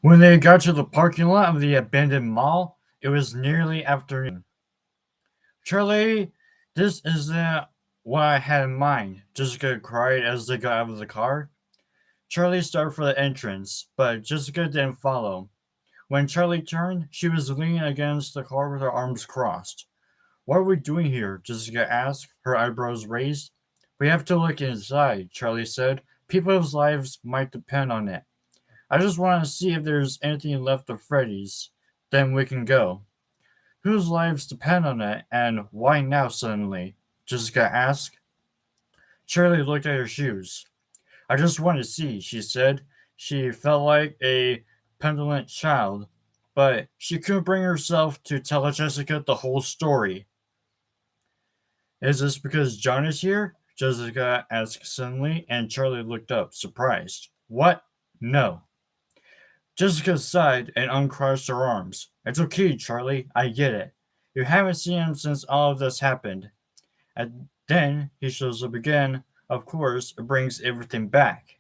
When they got to the parking lot of the abandoned mall, it was nearly afternoon. Charlie, this isn't what I had in mind, Jessica cried as they got out of the car. Charlie started for the entrance, but Jessica didn't follow. When Charlie turned, she was leaning against the car with her arms crossed. What are we doing here? Jessica asked, her eyebrows raised. We have to look inside, Charlie said. People's lives might depend on it. I just want to see if there's anything left of Freddy's. Then we can go. Whose lives depend on it, and why now suddenly? Jessica asked. Charlie looked at her shoes. I just want to see, she said. She felt like a petulant child, but she couldn't bring herself to tell Jessica the whole story. Is this because John is here? Jessica asked suddenly, and Charlie looked up, surprised. What? No. Jessica sighed and uncrossed her arms. It's okay, Charlie, I get it. You haven't seen him since all of this happened. And then he shows up again. Of course, it brings everything back.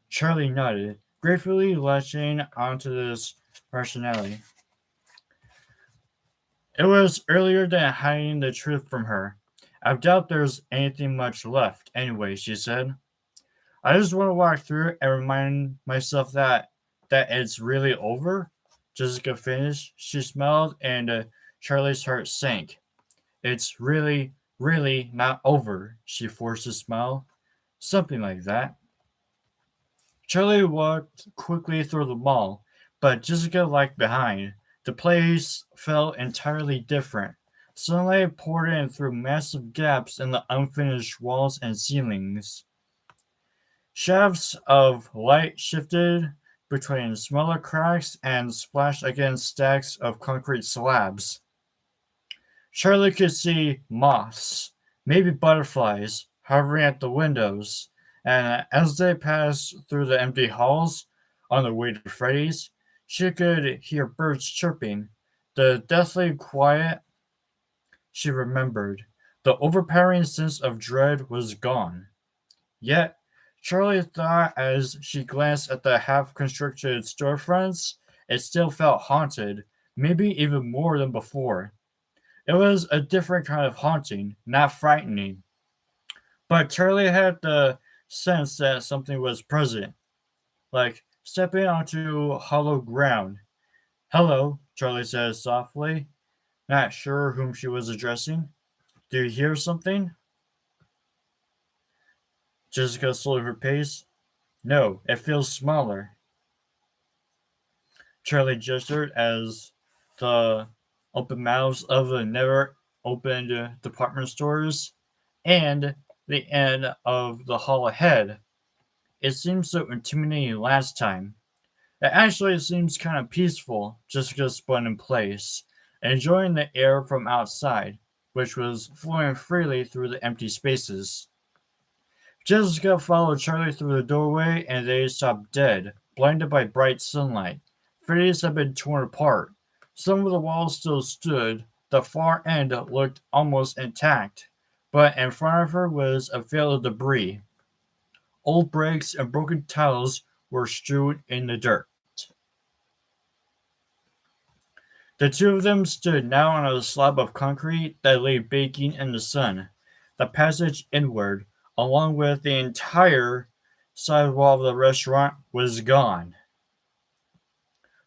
Charlie nodded, gratefully latching onto this rationality. It was earlier than hiding the truth from her. I doubt there's anything much left, anyway, she said. I just want to walk through and remind myself that it's really over. Jessica finished. She smiled, and Charlie's heart sank. It's really, really not over. She forced a smile. Something like that. Charlie walked quickly through the mall, but Jessica lagged behind. The place felt entirely different. Sunlight poured in through massive gaps in the unfinished walls and ceilings. Shafts of light shifted between smaller cracks and splashed against stacks of concrete slabs. Charlie could see moths, maybe butterflies, hovering at the windows, and as they passed through the empty halls on their way to Freddy's, she could hear birds chirping. The deathly quiet she remembered. The overpowering sense of dread was gone. Yet, Charlie thought as she glanced at the half constructed storefronts, it still felt haunted, maybe even more than before. It was a different kind of haunting, not frightening. But Charlie had the sense that something was present, like stepping onto hollow ground. Hello, Charlie said softly, not sure whom she was addressing. Do you hear something? Jessica slowed her pace. No, it feels smaller. Charlie gestured as the open mouths of the never opened department stores and the end of the hall ahead. It seemed so intimidating last time. It actually seems kind of peaceful. Jessica spun in place, enjoying the air from outside, which was flowing freely through the empty spaces. Jessica followed Charlie through the doorway and they stopped dead, blinded by bright sunlight. Freddy's had been torn apart. Some of the walls still stood, the far end looked almost intact, but in front of her was a veil of debris. Old bricks and broken tiles were strewn in the dirt. The two of them stood now on a slab of concrete that lay baking in the sun. The passage inward, along with the entire side wall of the restaurant, was gone.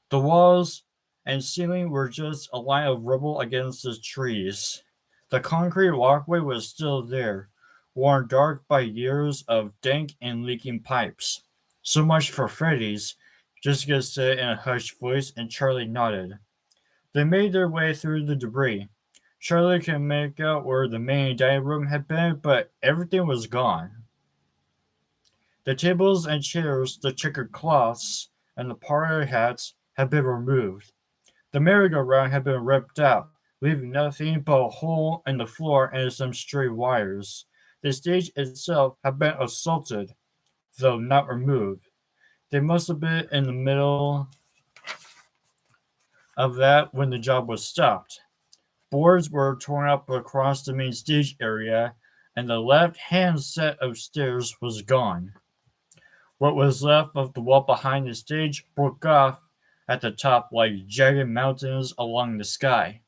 The walls and ceiling were just a line of rubble against the trees. The concrete walkway was still there, worn dark by years of dank and leaking pipes. So much for Freddy's, Jessica said in a hushed voice, and Charlie nodded. They made their way through the debris. Charlie could make out where the main dining room had been, but everything was gone. The tables and chairs, the checkered cloths, and the parlor hats had been removed. The merry-go-round had been ripped out, leaving nothing but a hole in the floor and some stray wires. The stage itself had been assaulted, though not removed. They must have been in the middle of that when the job was stopped. Boards were torn up across the main stage area, and the left-hand set of stairs was gone. What was left of the wall behind the stage broke off at the top like jagged mountains along the sky.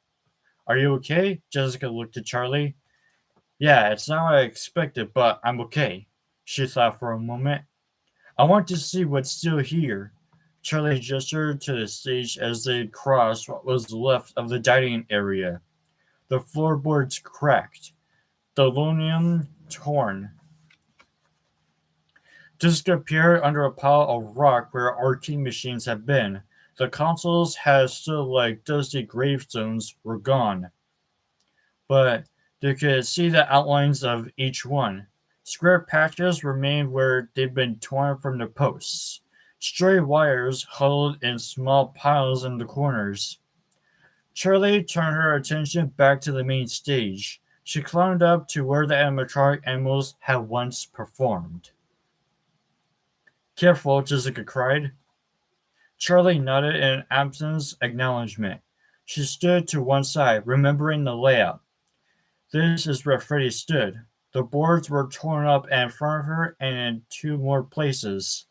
Are you okay? Jessica looked at Charlie. Yeah, it's not what I expected, but I'm okay. She thought for a moment. I want to see what's still here. Charlie gestured to the stage as they crossed what was left of the dining area. The floorboards cracked, the linoleum torn. Jessica appeared under a pile of rock where arcade machines had been. The consoles had stood like dusty gravestones were gone, but they could see the outlines of each one. Square patches remained where they'd been torn from the posts. Stray wires huddled in small piles in the corners. Charlie turned her attention back to the main stage. She climbed up to where the animatronic animals had once performed. Careful, Jessica cried. Charlie nodded in absence acknowledgement. She stood to one side, remembering the layout. This is where Freddy stood. The boards were torn up in front of her and in two more places.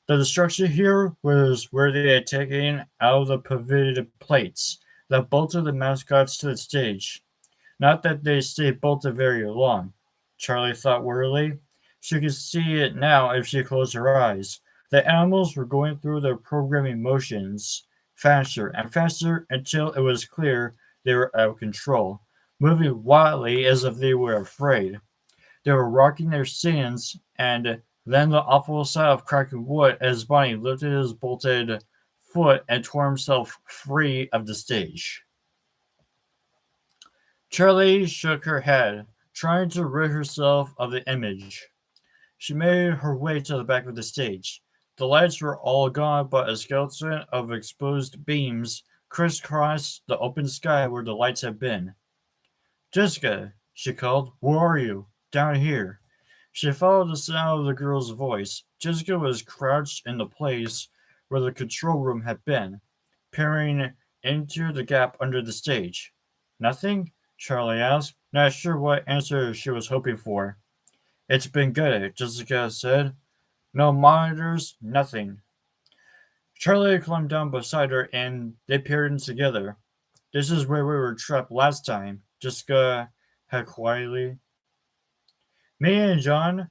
The destruction here was where they had taken out the pivoted plates that bolted the mascots to the stage. Not that they stayed bolted very long, Charlie thought wearily. She could see it now if she closed her eyes. The animals were going through their programming motions, faster and faster until it was clear they were out of control, moving wildly as if they were afraid. They were rocking their stands, and then the awful sound of cracking wood as Bonnie lifted his bolted foot and tore himself free of the stage. Charlie shook her head, trying to rid herself of the image. She made her way to the back of the stage. The lights were all gone, but a skeleton of exposed beams crisscrossed the open sky where the lights had been. Jessica, she called, where are you? Down here. She followed the sound of the girl's voice. Jessica was crouched in the place where the control room had been, peering into the gap under the stage. Nothing? Charlie asked, not sure what answer she was hoping for. It's been good, Jessica said. No monitors, nothing. Charlie climbed down beside her and they peered in together. This is where we were trapped last time, Jessica had quietly. Me and John,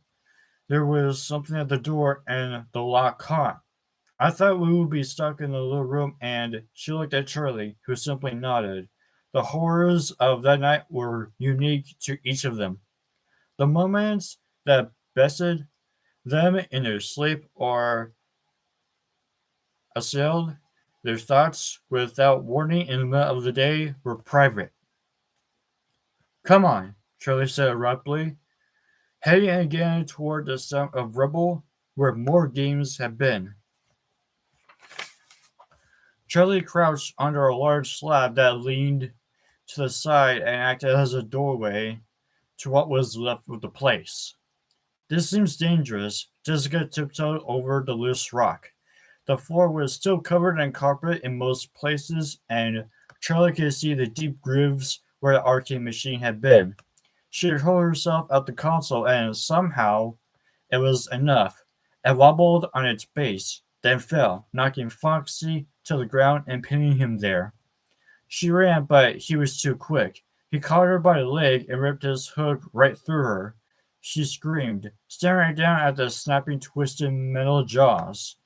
there was something at the door and the lock caught. I thought we would be stuck in the little room, and she looked at Charlie, who simply nodded. The horrors of that night were unique to each of them. The moments that bested them in their sleep or assailed their thoughts without warning in the middle of the day were private. Come on, Charlie said abruptly, heading again toward the sound of rubble where more games had been. Charlie crouched under a large slab that leaned to the side and acted as a doorway to what was left of the place. This seems dangerous. Jessica tiptoed over the loose rock. The floor was still covered in carpet in most places, and Charlie could see the deep grooves where the arcade machine had been. She hurled herself at the console, and somehow it was enough. It wobbled on its base, then fell, knocking Foxy to the ground and pinning him there. She ran, but he was too quick. He caught her by the leg and ripped his hook right through her. She screamed, staring down at the snapping, twisted metal jaws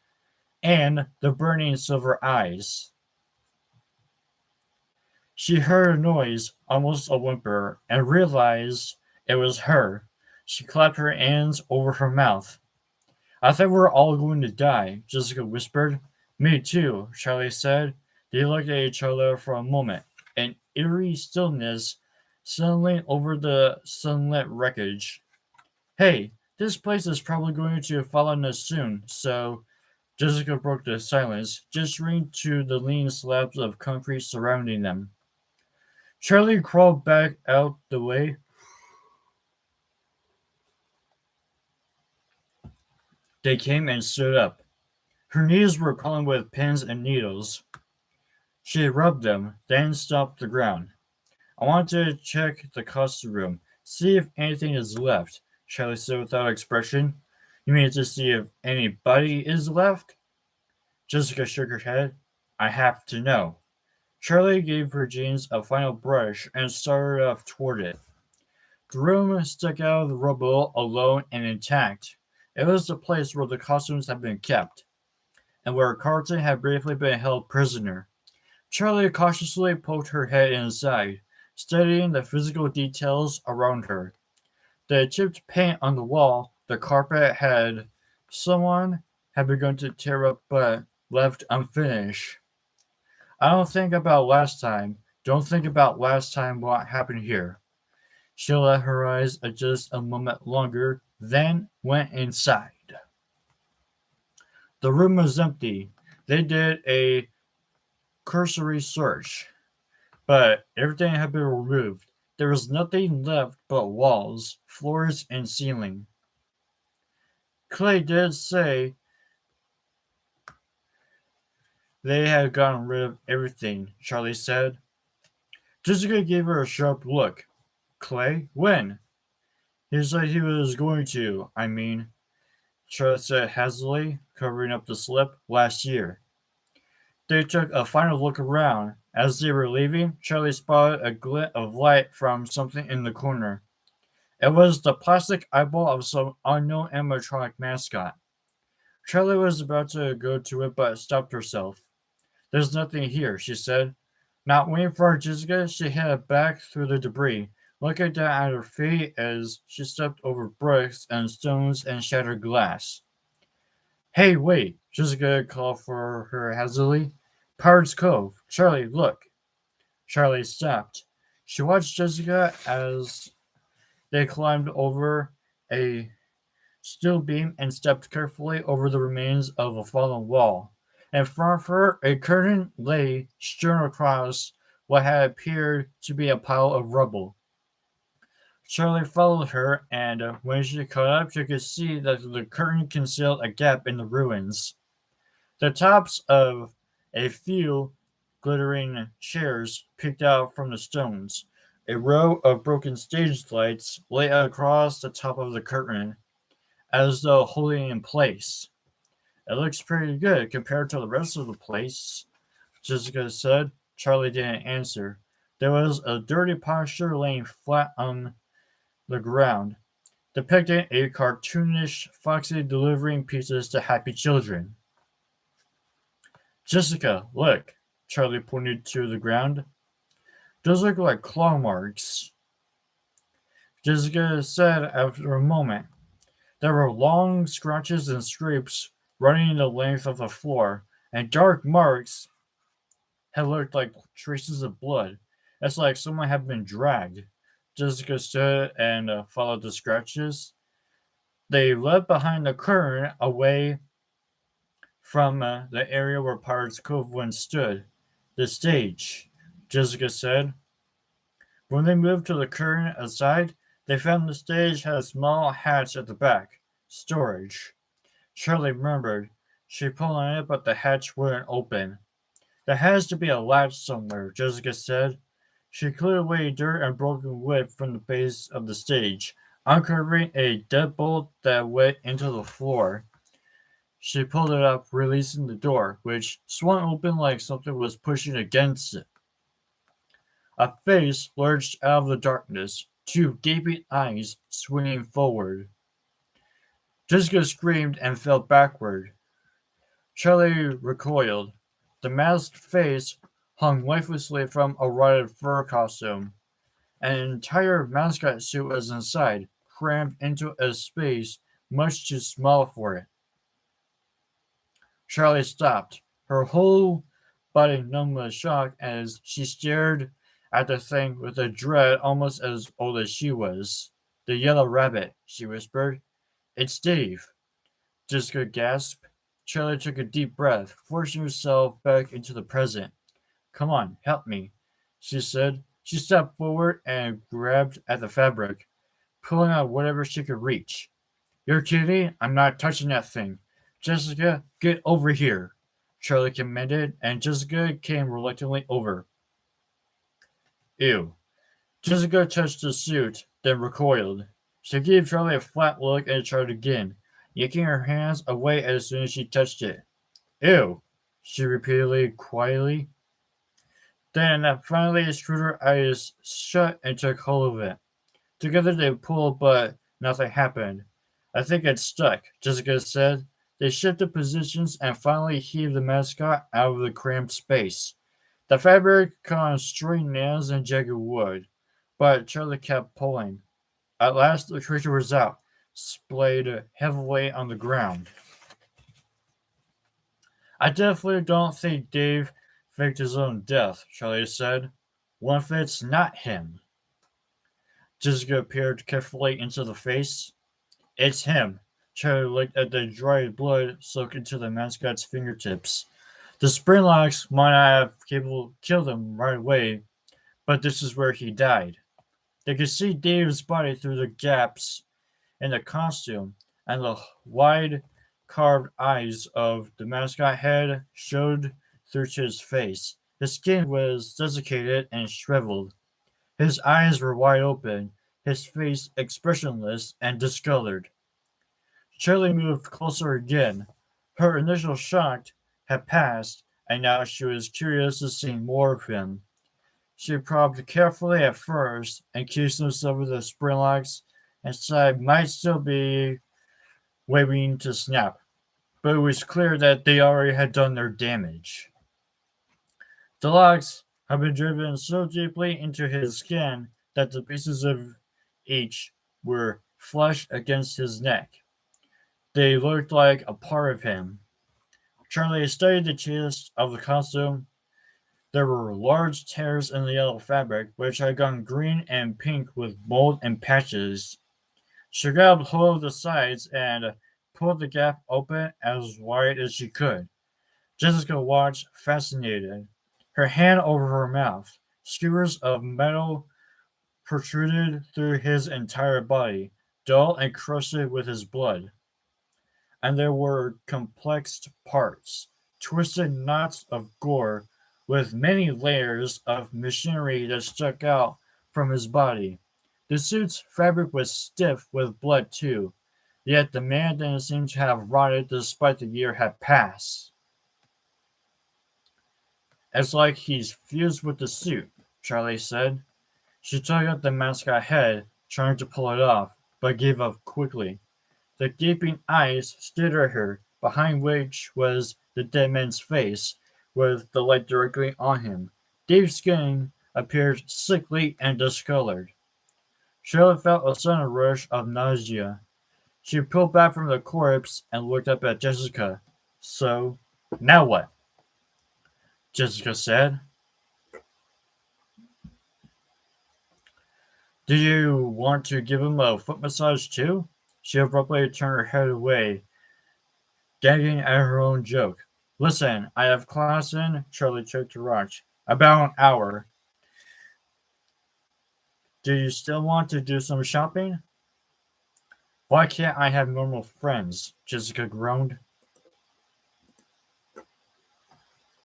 and the burning silver eyes. She heard a noise, almost a whimper, and realized it was her. She clapped her hands over her mouth. I thought we were all going to die, Jessica whispered. Me too, Charlie said. They looked at each other for a moment. An eerie stillness settling over the sunlit wreckage. Hey, this place is probably going to fall on us soon, so Jessica broke the silence, gesturing to the lean slabs of concrete surrounding them. Charlie crawled back out the way. They came and stood up. Her knees were crawling with pins and needles. She rubbed them, then stopped the ground. I want to check the custody room, see if anything is left, Charlie said without expression. You mean to see if anybody is left? Jessica shook her head. I have to know. Charlie gave her jeans a final brush and started off toward it. The room stuck out of the rubble alone and intact. It was the place where the costumes had been kept, and where Carlton had briefly been held prisoner. Charlie cautiously poked her head inside, studying the physical details around her. The chipped paint on the wall, the carpet had someone had begun to tear up but left unfinished. I don't think about last time. Don't think about last time what happened here. She let her eyes adjust a moment longer, then went inside. The room was empty. They did a cursory search, but everything had been removed. There was nothing left but walls, floors, and ceiling. Clay did say they had gotten rid of everything, Charlie said. Jessica gave her a sharp look. Clay? When? He said he was going to, Charlie said hazily, covering up the slip, last year. They took a final look around. As they were leaving, Charlie spotted a glint of light from something in the corner. It was the plastic eyeball of some unknown animatronic mascot. Charlie was about to go to it but stopped herself. There's nothing here, she said. Not waiting for Jessica, she headed back through the debris, looking down at her feet as she stepped over bricks and stones and shattered glass. Hey, wait, Jessica called for her hazily. Pirates Cove. Charlie, look. Charlie stopped. She watched Jessica as they climbed over a steel beam and stepped carefully over the remains of a fallen wall. In front of her, a curtain lay strewn across what had appeared to be a pile of rubble. Charlie followed her, and when she caught up, she could see that the curtain concealed a gap in the ruins. The tops of a few glittering chairs peeked out from the stones. A row of broken stage lights lay across the top of the curtain, as though holding in place. It looks pretty good compared to the rest of the place, Jessica said. Charlie didn't answer. There was a dirty posture laying flat on the ground, depicting a cartoonish foxy delivering pizzas to happy children. Jessica, look, Charlie pointed to the ground. Those look like claw marks. Jessica said after a moment. There were long scratches and scrapes running the length of the floor, and dark marks had looked like traces of blood. It's like someone had been dragged. Jessica stood and followed the scratches. They led behind the curtain away from the area where Pirates Cove once stood. The stage, Jessica said. When they moved to the curtain aside, they found the stage had a small hatch at the back. Storage. Charlie remembered. She pulled on it, but the hatch wouldn't open. There has to be a latch somewhere, Jessica said. She cleared away dirt and broken wood from the base of the stage, uncovering a deadbolt that went into the floor. She pulled it up, releasing the door, which swung open like something was pushing against it. A face lurched out of the darkness, two gaping eyes swinging forward. Jessica screamed and fell backward. Charlie recoiled. The masked face hung lifelessly from a rotted fur costume. An entire mascot suit was inside, crammed into a space much too small for it. Charlie stopped, her whole body numb with shock as she stared at the thing with a dread almost as old as she was. The yellow rabbit, she whispered. It's Dave. Jessica gasped. Charlie took a deep breath, forcing herself back into the present. Come on, help me, she said. She stepped forward and grabbed at the fabric, pulling out whatever she could reach. You're kidding? I'm not touching that thing. Jessica, get over here, Charlie commanded, and Jessica came reluctantly over. Ew. Jessica touched the suit, then recoiled. She gave Charlie a flat look and tried again, yanking her hands away as soon as she touched it. Ew, she repeatedly quietly. Then finally screwed her eyes shut and took hold of it. Together they pulled, but nothing happened. I think it's stuck, Jessica said. They shifted positions and finally heaved the mascot out of the cramped space. The fabric caught on stray nails and jagged wood, but Charlie kept pulling. At last the creature was out, splayed heavily on the ground. I definitely don't think Dave faked his own death, Charlie said. What if it's not him? Jessica peered carefully into the face. It's him. Charlie looked at the dried blood soaked into the mascot's fingertips. The Springlocks might not have killed him right away, but this is where he died. They could see Dave's body through the gaps in the costume, and the wide carved eyes of the mascot head showed through to his face. His skin was desiccated and shriveled. His eyes were wide open, his face expressionless and discolored. Shirley moved closer again. Her initial shock had passed, and now she was curious to see more of him. She probed carefully at first, encased himself with the springlocks, and side might still be waiting to snap, but it was clear that they already had done their damage. The locks had been driven so deeply into his skin that the pieces of each were flush against his neck. They looked like a part of him. Charlie studied the chest of the costume. There were large tears in the yellow fabric, which had gone green and pink with mold and patches. She grabbed hold of the sides and pulled the gap open as wide as she could. Jessica watched, fascinated, her hand over her mouth. Skewers of metal protruded through his entire body, dull and crusted with his blood. And there were complex parts, twisted knots of gore with many layers of machinery that stuck out from his body. The suit's fabric was stiff with blood too, yet the man didn't seem to have rotted despite the year had passed. It's like he's fused with the suit, Charlie said. She took out the mascot head, trying to pull it off, but gave up quickly. The gaping eyes stared at her, behind which was the dead man's face, with the light directly on him. Dave's skin appeared sickly and discolored. Charlotte felt a sudden rush of nausea. She pulled back from the corpse and looked up at Jessica. So, now what? Jessica said. Do you want to give him a foot massage too? She abruptly turned her head away, gagging at her own joke. Listen, I have class in, Charlie choked to Roch. About an hour. Do you still want to do some shopping? Why can't I have normal friends? Jessica groaned.